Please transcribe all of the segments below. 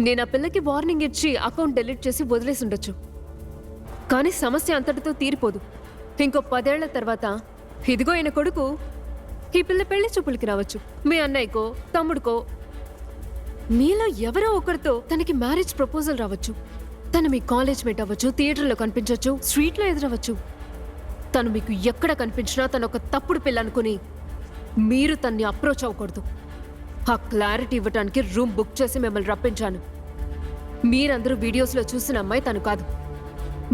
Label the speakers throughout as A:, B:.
A: నేను ఆ పిల్లకి వార్నింగ్ ఇచ్చి అకౌంట్ డిలీట్ చేసి వదిలేసి ఉండొచ్చు, కానీ సమస్య అంతటితో తీరిపోదు. ఇంకో 10 ఏళ్ల తర్వాత ఇదిగో ఆయన కొడుకు ఈ పిల్ల పెళ్లి చూపులకి రావచ్చు. మీ అన్నయ్యకో తమ్ముడికో మీలో ఎవరో ఒకరితో తనకి మ్యారేజ్ ప్రపోజల్ రావచ్చు. తను మీ కాలేజ్ మేట్ అవ్వచ్చు, థియేటర్లో కనిపించవచ్చు, స్ట్రీట్లో ఎదురవచ్చు. తను మీకు ఎక్కడ కనిపించినా తను ఒక తప్పుడు పిల్ల అనుకుని మీరు తన్ని అప్రోచ్ అవ్వకూడదు. ఆ క్లారిటీ ఇవ్వటానికి రూమ్ బుక్ చేసి మిమ్మల్ని రప్పించాను. మీరందరూ వీడియోస్లో చూసిన అమ్మాయి తను కాదు.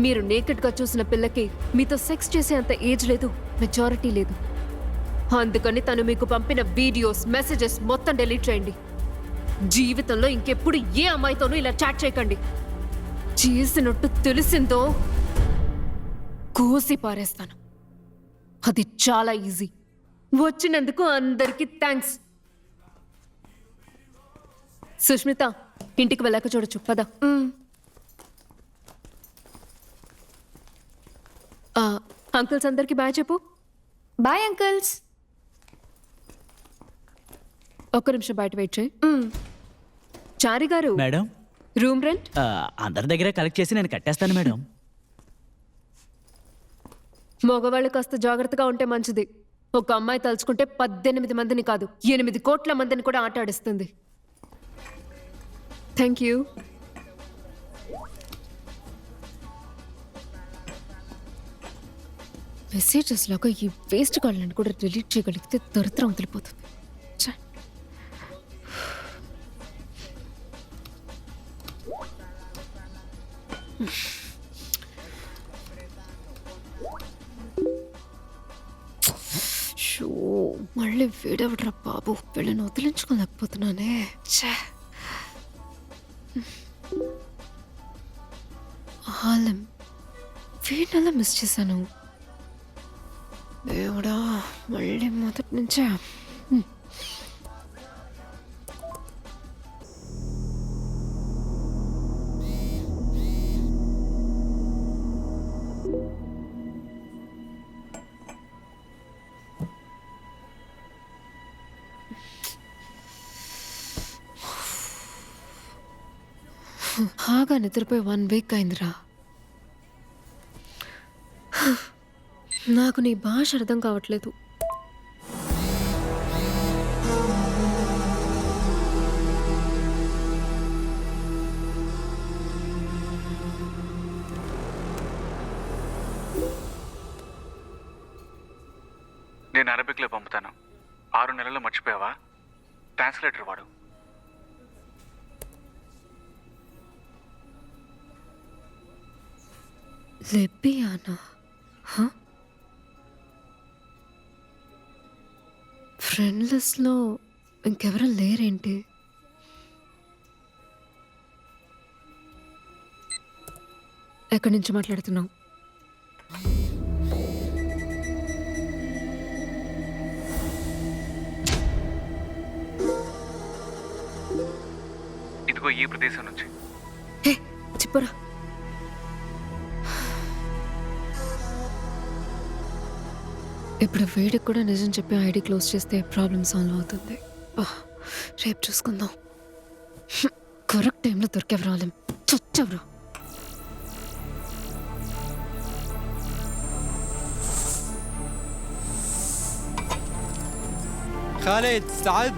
A: మీరు నేకెడ్గా చూసిన పిల్లకి మీతో సెక్స్ చేసే అంత ఏజ్ లేదు, మెజారిటీ లేదు. అందుకని తను మీకు పంపిన వీడియోస్, మెసేజెస్ మొత్తం డిలీట్ చేయండి. జీవితంలో ఇంకెప్పుడు ఏ అమ్మాయితోనూ ఇలా చాట్ చేయకండి. చేసినట్టు తెలిసిందో కోసి పారేస్తాను. అది చాలా ఈజీ. వచ్చినందుకు అందరికీ థ్యాంక్స్. సుష్మిత, ఇంటికి వెళ్ళాక చూడొచ్చు పద. అంకుల్స్ అందరికి బాయ్ చెప్పు.
B: Bye uncles.
A: ఒక్క నిమిషం బయట వెయిట్ చేయి. చారి గారు,
C: మేడం,
A: రూమ్ రెంట్
C: అందరి దగ్గర కలెక్ట్ చేసి నేను కట్టేస్తాను మేడం.
A: మగవాళ్ళు కాస్త జాగ్రత్తగా ఉంటే మంచిది. ఒక అమ్మాయి తలుచుకుంటే 18 మందిని కాదు 8 కోట్ల మందిని కూడా ఆటాడిస్తుంది. Thank you. మెసేజెస్ లాగా ఈ వేస్ట్ కాల్ని కూడా డిలీట్ చేయగలిగితే దరిద్రం వదిలిపోతుంది. ఛే. షో, మళ్ళీ వేడవడ్రా బాబు. వీళ్ళని వదిలించుకోలేకపోతున్నానే. ఛే. ఆలం వీడినలా మిస్ చేశాను. దేవుడా, మళ్ళీ మొదటి నుంచే. బాగా నిద్రపోయి 1 వీక్ అయిందిరా. నాకు నీ భాష అర్థం కావట్లేదు.
D: నేను అరబిక్లో పంపుతాను. 6 నెలల్లో మర్చిపోయావా? ట్రాన్స్లేటర్ వాడు.
A: లెబ్బియానా? ఫ్రెండ్ లిస్ట్లో ఇంకెవరూ లేరేంటి? ఎక్కడి నుంచి మాట్లాడుతున్నావు?
D: ఇదిగో ఈ ప్రదేశం నుంచి.
A: హే, చెప్పరా. ఇప్పుడు వీడికి కూడా నిజం చెప్పి ఐడి క్లోజ్ చేస్తే ప్రాబ్లం సాల్వ్ అవుతుంది. రేపు చూసుకుందాం. కరెక్ట్ టైంలో దొరికేవరా ఆలం. చచ్చవరా.
E: خالد استعد.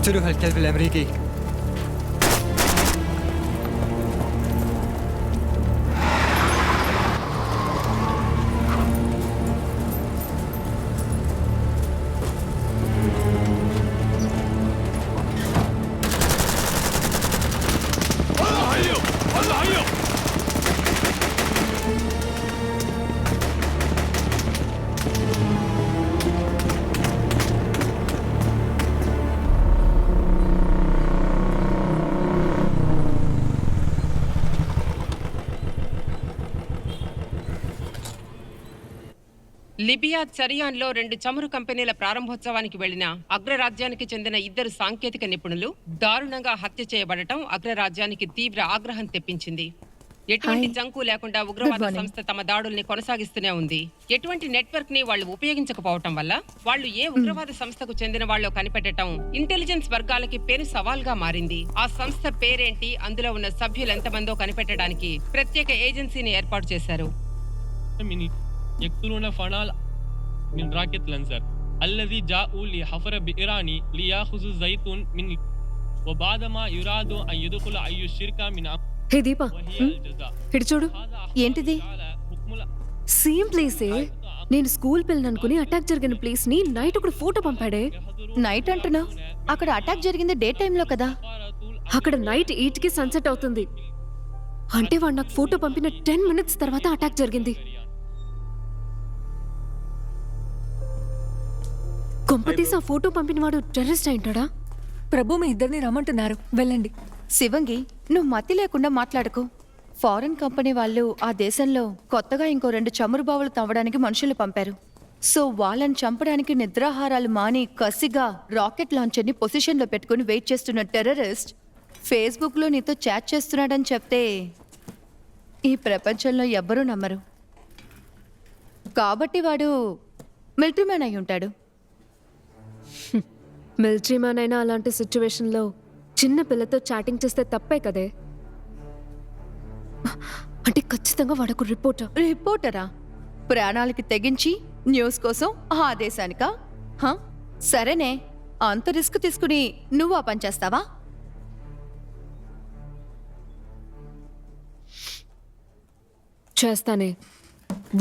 E: اقتلوا هالكلب الأمريكي.
F: లిబియా చరియాన్లో 2 చమురు కంపెనీల ప్రారంభోత్సవానికి వెళ్లిన అగ్రరాజ్యానికి చెందిన 2 సాంకేతిక నిపుణులు దారుణంగా హత్య చేయబడటం అగ్రరాజ్యానికి తీవ్ర ఆగ్రహం తెప్పించింది. ఎటువంటి జంకు లేకుండా ఉగ్రవాద సంస్థ తమ దాడుల్ని కొనసాగిస్తూనే ఉంది. ఎటువంటి నెట్వర్క్ ని వాళ్ళు ఉపయోగించకపోవటం వల్ల వాళ్ళు ఏ ఉగ్రవాద సంస్థకు చెందిన వాళ్ళో కనిపెట్టడం ఇంటెలిజెన్స్ వర్గాలకి పెను సవాల్గా మారింది. ఆ సంస్థ పేరేంటి, అందులో ఉన్న సభ్యులు ఎంతమందో కనిపెట్టడానికి ప్రత్యేక ఏజెన్సీని ఏర్పాటు చేశారు.
G: يقتلون فنال من راكت لانسر الذي جاءوا لحفر بإيراني ليأخذوا الزيتون من وبعدما يرادوا أن يدخل أي شركة من
A: హే దీప,
G: وهي الجزاء
A: ఇటు చూడు.
B: ఏంటిది?
A: సేమ్ ప్లేసే. నేను స్కూల్ పిల్లని అనుకుని అటాక్ జరిగిన ప్లేస్ ని నైట్ ఒకడు ఫోటో పంపాడే.
B: నైట్ అంటున్నావు? అక్కడ అటాక్ జరిగింది డే టైంలో కదా.
A: అక్కడ నైట్ 8కి సన్సెట్ అవుతుంది. అంటే వాడు నాకు ఫోటో పంపిన 10 minutes తర్వాత అటాక్ జరిగింది. కొంపతీసి ఆ ఫోటో పంపిన వాడు టెర్రరిస్ట్ అయింటాడా?
H: ప్రభు మీ ఇద్దరిని రమ్మంటున్నారు, వెళ్ళండి.
B: శివంగి, నువ్వు మతి లేకుండా మాట్లాడుకో. ఫారెన్ కంపెనీ వాళ్ళు ఆ దేశంలో కొత్తగా ఇంకో 2 చమురు బావులు తవ్వడానికి మనుషులు పంపారు. సో వాళ్ళని చంపడానికి నిద్రాహారాలు మాని కసిగా రాకెట్ లాంచర్ని పొజిషన్లో పెట్టుకుని వెయిట్ చేస్తున్న టెర్రరిస్ట్ ఫేస్బుక్లో నీతో చాట్ చేస్తున్నాడని చెప్తే ఈ ప్రపంచంలో ఎవ్వరూ నమ్మరు. కాబట్టి వాడు మిలిటరీ మ్యాన్ అయి ఉంటాడు.
A: మిలిటరీ మ్యాన్ అయినా అలాంటి సిచ్యువేషన్లో చిన్న పిల్లతో చాటింగ్ చేస్తే తప్పే కదే. అంటే ఖచ్చితంగా వాడకు
B: రిపోర్టరా? ప్రాణాలకి తెగించి న్యూస్ కోసం ఆ దేశానికా? సరేనే, అంత రిస్క్ తీసుకుని నువ్వు ఆ పని చేస్తావా?
A: చేస్తానే.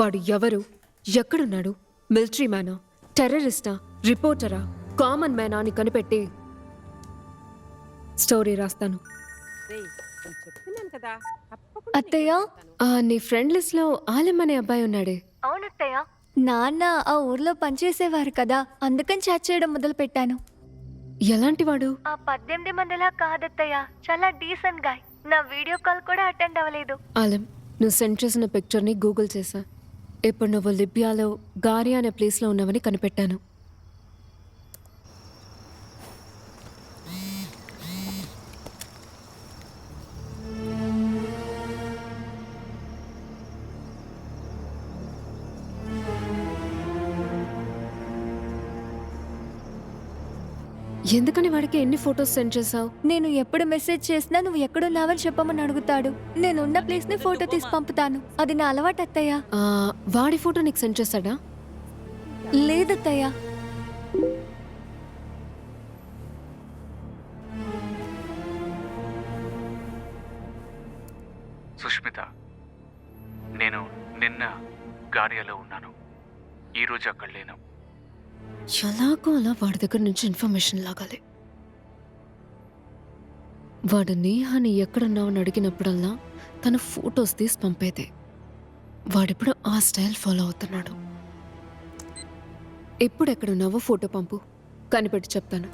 A: వాడు ఎవరు, ఎక్కడున్నాడు, మిలిటరీ మ్యానా, టెర్రరిస్టా, రిపోర్టరా, కామన్ మ్యానా అని కనిపెట్టి స్టోరీ రాస్తాను.
H: అత్తయ్య,
A: నీ ఫ్రెండ్ లిస్ట్ లో ఆలెం అనే అబ్బాయి ఉన్నాడే.
H: అవునత్తయ్య, నాన్న ఆ ఊర్లో పనిచేసేవారు కదా, అందుకని చాట్ చేయడం మొదలు పెట్టాను.
A: ఎలాంటి వాడు?
H: 18 మందిలా కాదత్తయ్య, చాలా డీసెంట్ గాయ్. నా వీడియో కాల్ కూడా అటెండ్ అవ్వలేదు.
A: ఆలెం, నువ్వు సెండ్ చేసిన పిక్చర్ని గూగుల్ చేశా. ఇప్పుడు నువ్వు లిబియాలో గారియా అనే ప్లేస్లో ఉన్నావని కనిపెట్టాను. ఎందుకని వాడికి ఎన్ని ఫొటోస్ సెండ్ చేసావు?
H: నేను ఎప్పుడు మెసేజ్ చేసినా నువ్వు ఎక్కడున్నావని చెప్పమని అడుగుతాడు. నేనున్న ప్లేస్ ని ఫోటో తీసి పంపుతాను. అది నా అలవాటు అత్తయ్య.
A: వాడి ఫోటో నీకు సెండ్ చేశాడా?
H: లేదత్తయ్య.
D: సుష్మిత, నేను నిన్న గాడియాలో ఉన్నాను, ఈరోజు అక్కడ లేను.
A: ఎలాగో అలా వాడి దగ్గర నుంచి ఇన్ఫర్మేషన్ లాగాలి. వాడు నేహాని ఎక్కడున్నావని అడిగినప్పుడల్లా తన ఫొటోస్ తీసి పంపేదే. వాడిప్పుడు ఆ స్టైల్ ఫాలో అవుతున్నాడు. ఎప్పుడు ఎక్కడున్నావో ఫోటో పంపు, కనిపెట్టి చెప్తాను.